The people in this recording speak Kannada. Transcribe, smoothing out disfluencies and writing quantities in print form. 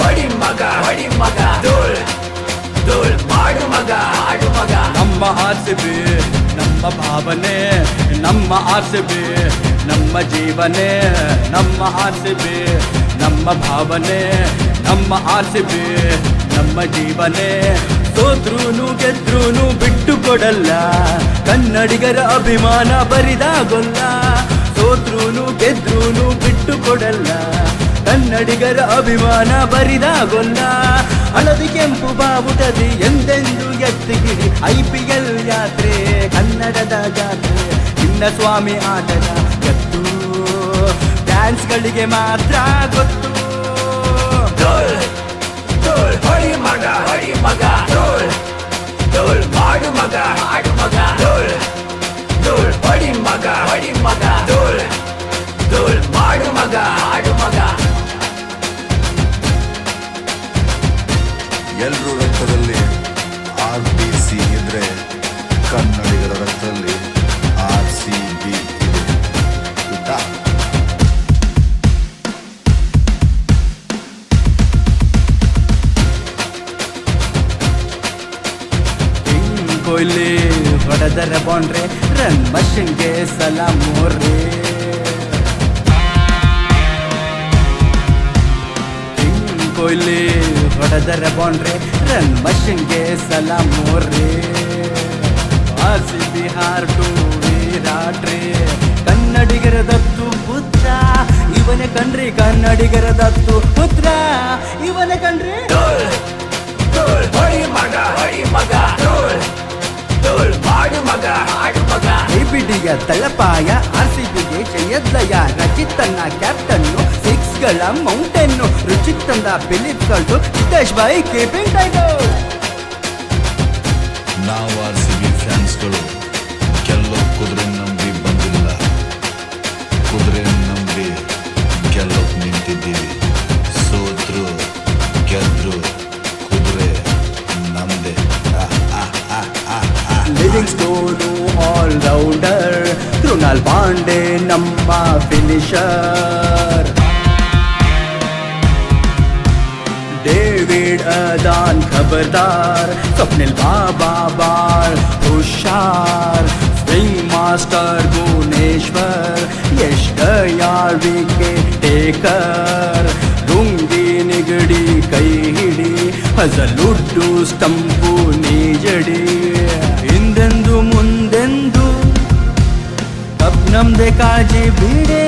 ಹೊಡಿ ಮಗ ಹೊಡಿ ಮಗ ಧೂಳ್ ಧೂಳ್ ಮಾಡು ಮಗ ಆಡು ಮಗ. ನಮ್ಮ ಆರ್ಸಿಬಿ ನಮ್ಮ ಭಾವನೆ, ನಮ್ಮ ಆರ್ಸಿಬಿ ನಮ್ಮ ಜೀವನೆ, ನಮ್ಮ ಆರ್ಸಿಬಿ ನಮ್ಮ ಭಾವನೆ, ನಮ್ಮ ಆರ್ಸಿಬಿ ನಮ್ಮ ಜೀವನೆ. ಸೋತ್ರುನು ಗೆದ್ರುನು ಬಿಟ್ಟು ಕೊಡಲ್ಲ, ಕನ್ನಡಿಗರ ಅಭಿಮಾನ ಬರಿದಾಗೊಲ್ಲ. ಸೋತ್ರುನು ಗೆದ್ರುನು ಬಿಟ್ಟು ಕೊಡಲ್ಲ, ಕನ್ನಡಿಗರ ಅಭಿಮಾನ ಬರಿದಾಗೊಲ್ಲ. ಹಳದಿ ಕೆಂಪು ಬಾವುಟದಿ ಎಂದೆಂದು ಎತ್ತಿಗಿರಿ, IPL ಯಾತ್ರೆ ಕನ್ನಡದ ಜಾತ್ರೆ. ಚಿನ್ನಸ್ವಾಮಿ ಆಟದ ಗತ್ತು ಡ್ಯಾನ್ಸ್ಗಳಿಗೆ ಮಾತ್ರ ಗೊತ್ತು. ಧೂಳ್ ಧೂಳ್ ಹೊಡಿ ಮಗ ಹೊಡಿ ಮಗ ಧೂಳ್ ಧೂಳ್ ಮಾಡು ಮಗ ಆಡು ಮಗ. ಧೂಳ್ ಧೂಳ್ ಹೊಡಿ ಮಗ ಹೊಡಿ ಮಗ ಧೂಳ್ ಧೂಳ್ ಮಾಡು ಮಗ ಆಡು ಮಗ. ಎಲ್ಲರೂ ರಕ್ತದಲ್ಲಿ RBC ಇದ್ರೆ ಕನ್ನಡಿಗರ ರಕ್ತದಲ್ಲಿ RCB ಇದೆ. ಗೊತ್ತಾ? ಕಿಂಗ್ ಕೊಹ್ಲಿ ಹೊಡೆದರ ಬೌಂಡ್ರಿ, ರನ್ ಮಷಿನ್ಗೆ ಸಲಾಂ ಮೋರ್ರಿ. ಕಿಂಗ್ ಕೊಹ್ಲಿ ಹೊಡೆದರ ಬೌಂಡ್ರಿ, ರನ್ ಮಷಿನ್ಗೆ ಸಲಾಂ ಮೋರ್ರಿ. RCB ಹಾರ್ಟು ವಿರಾಟ್ರಿ, ಕನ್ನಡಿಗರ ದತ್ತು ಪುತ್ರ ಇವನೇ ಕಣ್ರಿ, ಕನ್ನಡಿಗರ ದತ್ತು ಪುತ್ರ ಇವನೇ ಕಣ್ರಿ. ಧೂಳ್ ಧೂಳ್ ಹೊಡಿ ಮಗ ಹೊಡಿ ಮಗ ಧೂಳ್ ಧೂಳ್ ಮಾಡು ಮಗ ಆಡು ಮಗ. ಐಬಿಡಿಯ ತಳಪಾಯ, RCBಗೆ ಜಯದ್ಲಯ, ರಚಿತ್ ತನ್ನ ಕ್ಯಾಪ್ಟನ್ನು, ಸಿಕ್ಸ್ಗಳ ಮೌಂಟೇನ್ನು, ರುಚಿತ್ ತಂದ ಫಿಲಿಪ್ಗಳು, ಹಿತೇಶ್ ಬೈ ಕೀಪಿಂಗ್ ಟೈಗರ್. ನಾವು RCB ಫ್ಯಾನ್ಸ್ಗಳು ಗೆಲ್ಲೋ ಕುದುರೆ ನಂಬಿ ಬಂದಿಲ್ಲ, ಕುದುರೆ ನಂಬಿ ಗೆಲ್ಲೋಕ್ ನಿಂತಿದ್ದೀವಿ. ಸೋತ್ರು ಗೆದ್ರು ಕುದುರೆ ನಮ್ದೆ. Living stone all rounder, Krunal Pandey ನಮ್ಮ ಫಿನಿಷರ್. डेविड अदान खबरदार, स्वप्निल बाबा बाल हुशार. Swing master Bhuvneshwar, Yash Dayal wicket taker. रुंगी निगड़ी कई हिड़ी, हजलुड्डु स्टंपು ನೀಜಡಿ. ಹಿಂದೆಂದು ಮುಂದೆಂದು ಕಪ್ ನಮ್ದೆ ಕಾಳಜಿ ಬಿಡೆ